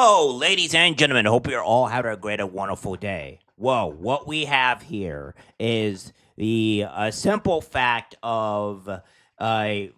Hello, ladies and gentlemen. Hope you're all having a great and wonderful day. Well, what we have here is the simple fact of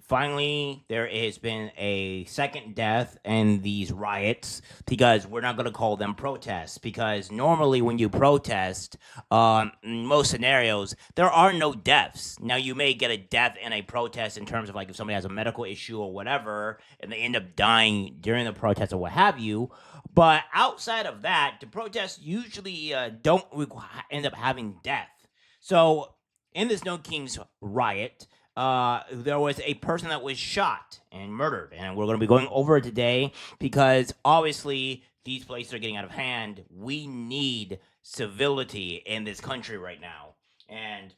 finally there has been a second death in these riots because we're not going to call them protests because normally when you protest, in most scenarios, there are no deaths. Now, you may get a death in a protest in terms of like if somebody has a medical issue or whatever and they end up dying during the protest or what have you. But outside of that, the protests usually don't end up having death. So in this No Kings riot, there was a person that was shot and murdered, and we're going to be going over it today because obviously these places are getting out of hand. We need civility in this country right now, and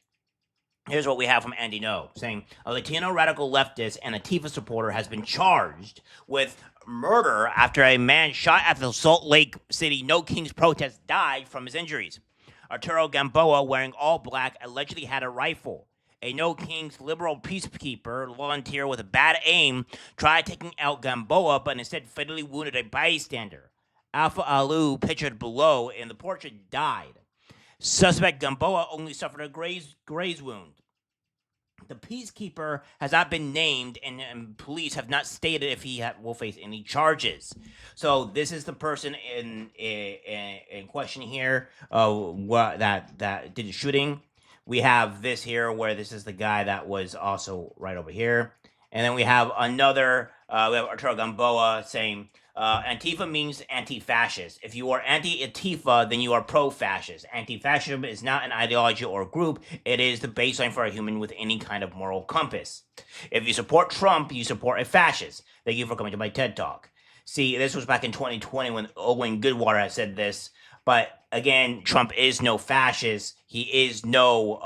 here's what we have from Andy No, saying a Latino radical leftist and Antifa supporter has been charged with murder after a man shot at the Salt Lake City No Kings protest died from his injuries. Arturo Gamboa, wearing all black, allegedly had a rifle. A No Kings liberal peacekeeper volunteer with a bad aim tried taking out Gamboa, but instead fatally wounded a bystander. Alpha Alu, pictured below in the portrait, died. Suspect Gamboa only suffered a graze wound. The peacekeeper has not been named, and police have not stated if he will face any charges. So this is the person in question here. That did the shooting. We have this here, where this is the guy that was also right over here, and then we have another. We have Arturo Gamboa saying, Antifa means anti-fascist. If you are anti-Antifa, then you are pro-fascist. Anti-fascism is not an ideology or group. It is the baseline for a human with any kind of moral compass. If you support Trump, you support a fascist. Thank you for coming to my TED Talk. See, this was back in 2020 when Owen Goodwater had said this. But again, Trump is no fascist. He is no,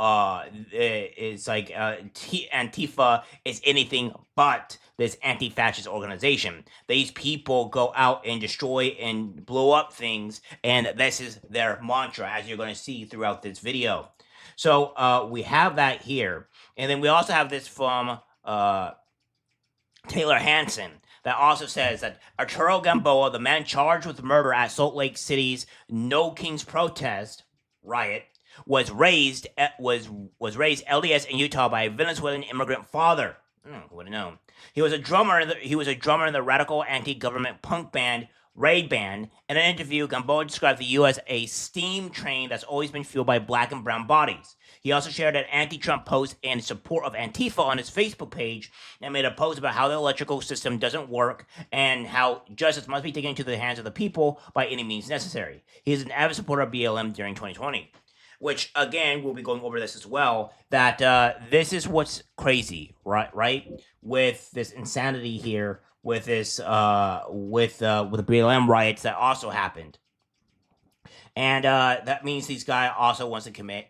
it's like Antifa is anything but this anti-fascist organization. These people go out and destroy and blow up things, and this is their mantra, as you're going to see throughout this video. So we have that here. And then we also have this from Taylor Hansen that also says that Arturo Gamboa, the man charged with murder at Salt Lake City's No Kings protest riot, was raised LDS in Utah by a Venezuelan immigrant father. Would have known. He was a drummer in the radical anti-government punk band Raid Band. In an interview, Gamboa described the U.S. as a steam train that's always been fueled by black and brown bodies. He also shared an anti-Trump post in support of Antifa on his Facebook page and made a post about how the electrical system doesn't work and how justice must be taken into the hands of the people by any means necessary. He is an avid supporter of BLM during 2020. Which, again, we'll be going over this as well, that this is what's crazy, right? With this insanity here, with this, with the BLM riots that also happened. And that means this guy also wants to commit,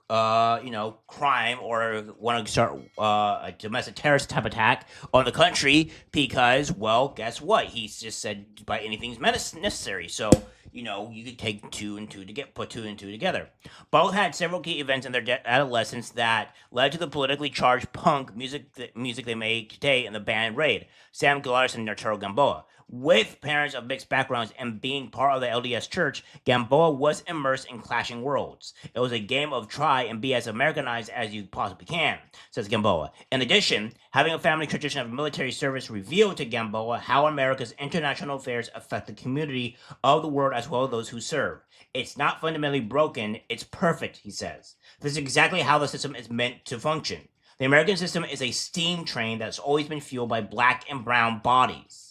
crime or want to start a domestic terrorist type attack on the country because, well, guess what? He's just said by anything's necessary. So, you could take two and two to put two and two together. Both had several key events in their adolescence that led to the politically charged punk music they make today in the band Raid. Sam Glarson and Arturo Gamboa. With parents of mixed backgrounds and being part of the LDS Church, Gamboa was immersed in clashing worlds. It was a game of try and be as Americanized as you possibly can, says Gamboa. In addition, having a family tradition of military service revealed to Gamboa how America's international affairs affect the community of the world as well as those who serve. It's not fundamentally broken, it's perfect, he says. This is exactly how the system is meant to function. The American system is a steam train that's always been fueled by black and brown bodies.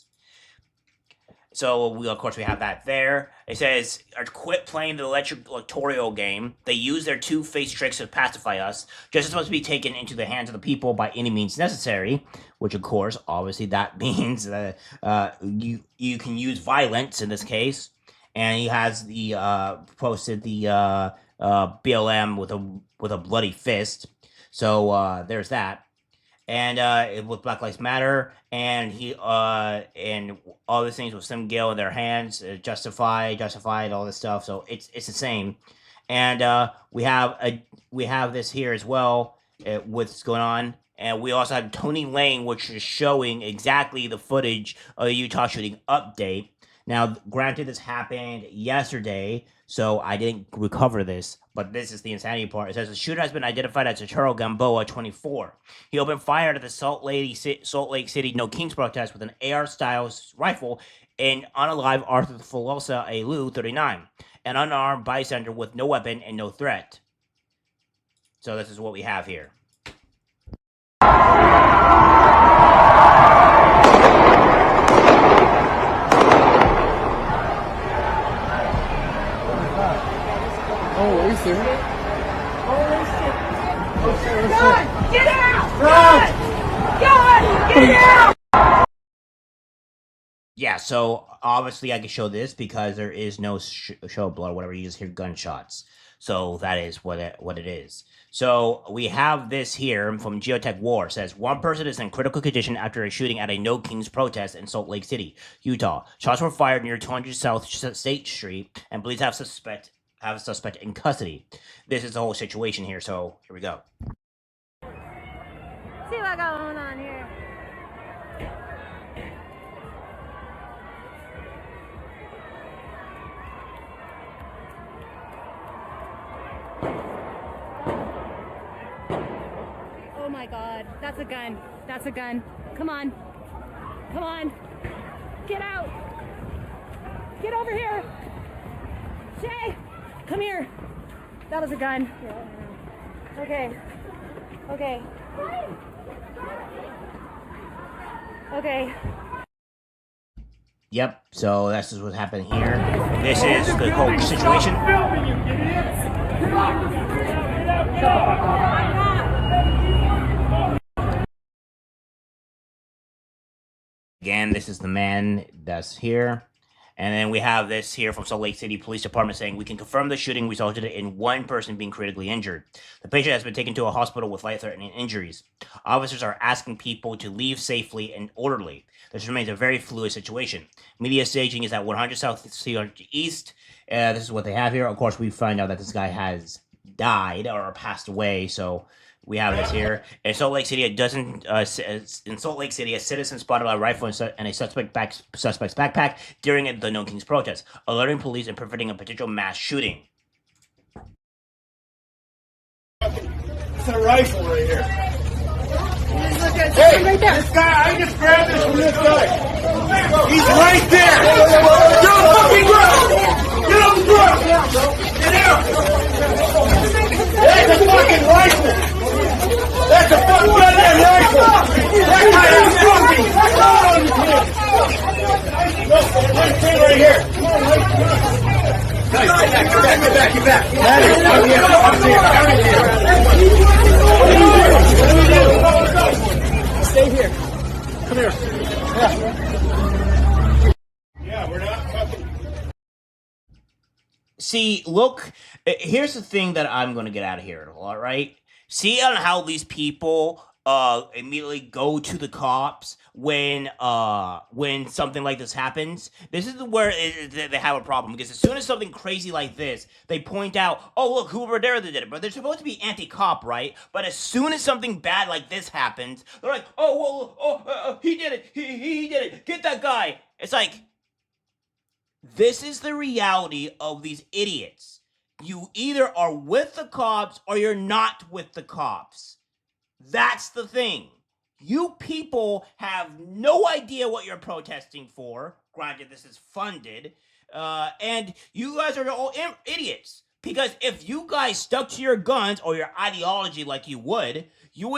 So, of course, we have that there. It says, quit playing the electoral game. They use their two-faced tricks to pacify us. Justice must be taken into the hands of the people by any means necessary, which, of course, obviously that means that you can use violence in this case. And he has posted the BLM with a bloody fist. So there's that. And with Black Lives Matter, and he and all these things with Sim Gale in their hands, justified, all this stuff. So it's the same. And we have this here as well, what's going on. And we also have Tony Lane, which is showing exactly the footage of the Utah shooting update. Now, granted, this happened yesterday, so I didn't recover this, but this is the insanity part. It says the shooter has been identified as Charo Gamboa, 24. He opened fire at the Salt Lake City No Kings protest with an AR-style rifle and unalive Arthur Filosa Alu, 39, an unarmed bystander with no weapon and no threat. So this is what we have here. Oh, are you serious? Holy shit. God, get out! God, get out! Yeah, so obviously I can show this because there is no show of blood or whatever. You just hear gunshots. So that is what it is. So we have this here from Geotech War. It says one person is in critical condition after a shooting at a No Kings protest in Salt Lake City, Utah. Shots were fired near 200 South State Street, and police have a suspect in custody. This is the whole situation here. So here we go. See what going on here. Oh my God, that's a gun. That's a gun. Come on. Come on. Get out. Get over here. Shay, come here. That was a gun. Okay. Okay. Okay. Yep, so this is what's happening here. This is the whole situation. Again, this is the man that's here. And then we have this here from Salt Lake City Police Department saying, we can confirm the shooting resulted in one person being critically injured. The patient has been taken to a hospital with life-threatening injuries. Officers are asking people to leave safely and orderly. This remains a very fluid situation. Media staging is at 100 South East. This is what they have here. Of course, we find out that this guy has died or passed away, so we have this here. In Salt Lake City, in Salt Lake City, a citizen spotted a rifle and a suspect's backpack during the No Kings protest, alerting police and preventing a potential mass shooting. It's a rifle right here. Hey, right there. This guy, I just grabbed this from this guy. He's right there. Get on the fucking ground. Get on the ground. Get out. That's a fucking rifle. That's a fucking goddamn rifle. That guy is fucking. Let's stay right here. Guys, get back. Stay here. Come here. Yeah, we're not fucking. See, look, here's the thing that I'm going to get out of here, all right? See on how these people immediately go to the cops when something like this happens. This is where they have a problem, because as soon as something crazy like this, they point out, oh look, who over there that did it, but they're supposed to be anti-cop, right? But as soon as something bad like this happens, they're like, oh well, he did it, he did it, get that guy. It's like, this is the reality of these idiots. You either are with the cops or you're not with the cops. That's the thing. You people have no idea what you're protesting for. Granted, this is funded. And you guys are all idiots. Because if you guys stuck to your guns or your ideology like you would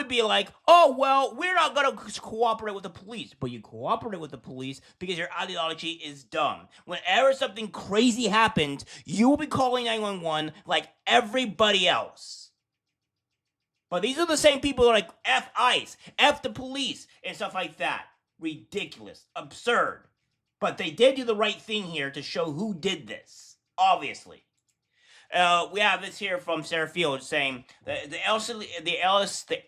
be like, oh, well, we're not going to cooperate with the police. But you cooperate with the police because your ideology is dumb. Whenever something crazy happens, you will be calling 911 like everybody else. But these are the same people that are like, F ICE, F the police, and stuff like that. Ridiculous. Absurd. But they did do the right thing here to show who did this. Obviously. We have this here from Sarah Field saying the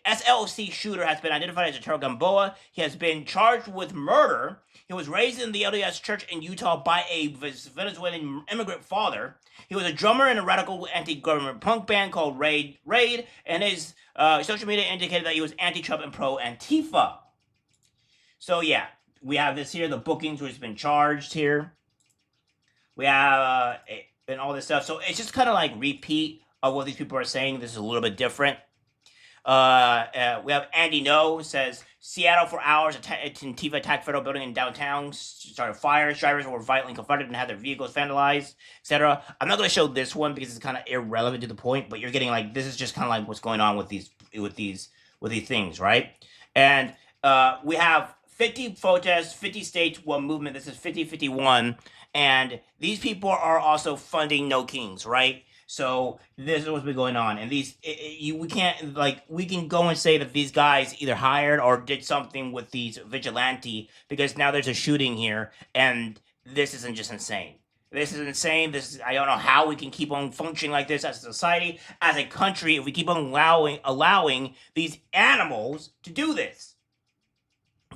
SLC shooter has been identified as Charo Gamboa. He has been charged with murder. He was raised in the LDS church in Utah by a Venezuelan immigrant father. He was a drummer in a radical anti-government punk band called Raid, and his social media indicated that he was anti-Trump and pro-Antifa. So yeah, we have this here, the bookings which has been charged here. we have and all this stuff. So it's just kind of like repeat of what these people are saying. This is a little bit different. We have Andy No says Seattle for hours. Antifa attacked federal building in downtown. Started fires. Drivers were violently confronted and had their vehicles vandalized, etc. I'm not going to show this one because it's kind of irrelevant to the point. But you're getting like this is just kind of like what's going on with these things, right? And we have 50 protests, 50 states, one movement. This is 50-51, and these people are also funding No Kings, right? So this is what's been going on, and we can't we can go and say that these guys either hired or did something with these vigilante because now there's a shooting here, and this isn't just insane. This is insane. I don't know how we can keep on functioning like this as a society, as a country, if we keep on allowing these animals to do this.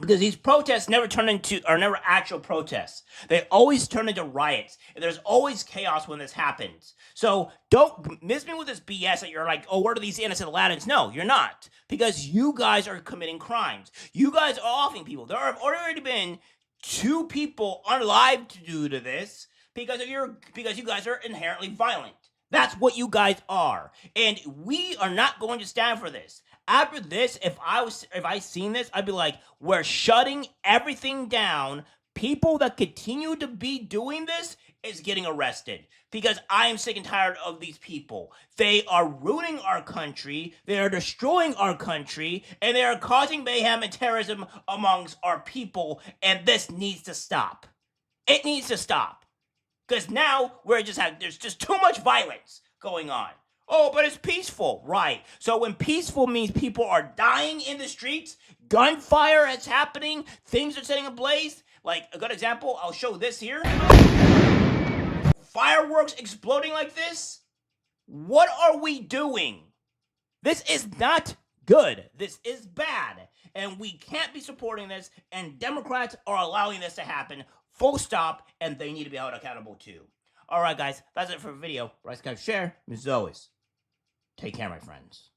Because these protests never never actual protests. They always turn into riots. And there's always chaos when this happens. So don't miss me with this BS that you're like, oh, where are these innocent Latins? No, you're not. Because you guys are committing crimes. You guys are offing people. There have already been 2 people unalived due to this because you guys are inherently violent. That's what you guys are. And we are not going to stand for this. After this, if I seen this, I'd be like, we're shutting everything down. People that continue to be doing this is getting arrested because I am sick and tired of these people. They are ruining our country, they are destroying our country, and they are causing mayhem and terrorism amongst our people, and this needs to stop. It needs to stop. Because now there's just too much violence going on. Oh, but it's peaceful. Right. So when peaceful means people are dying in the streets, gunfire is happening, things are setting ablaze. Like a good example, I'll show this here. Fireworks exploding like this. What are we doing? This is not good. This is bad. And we can't be supporting this. And Democrats are allowing this to happen. Full stop. And they need to be held accountable too. All right, guys. That's it for the video. Like, subscribe, share. As always, take care, my friends.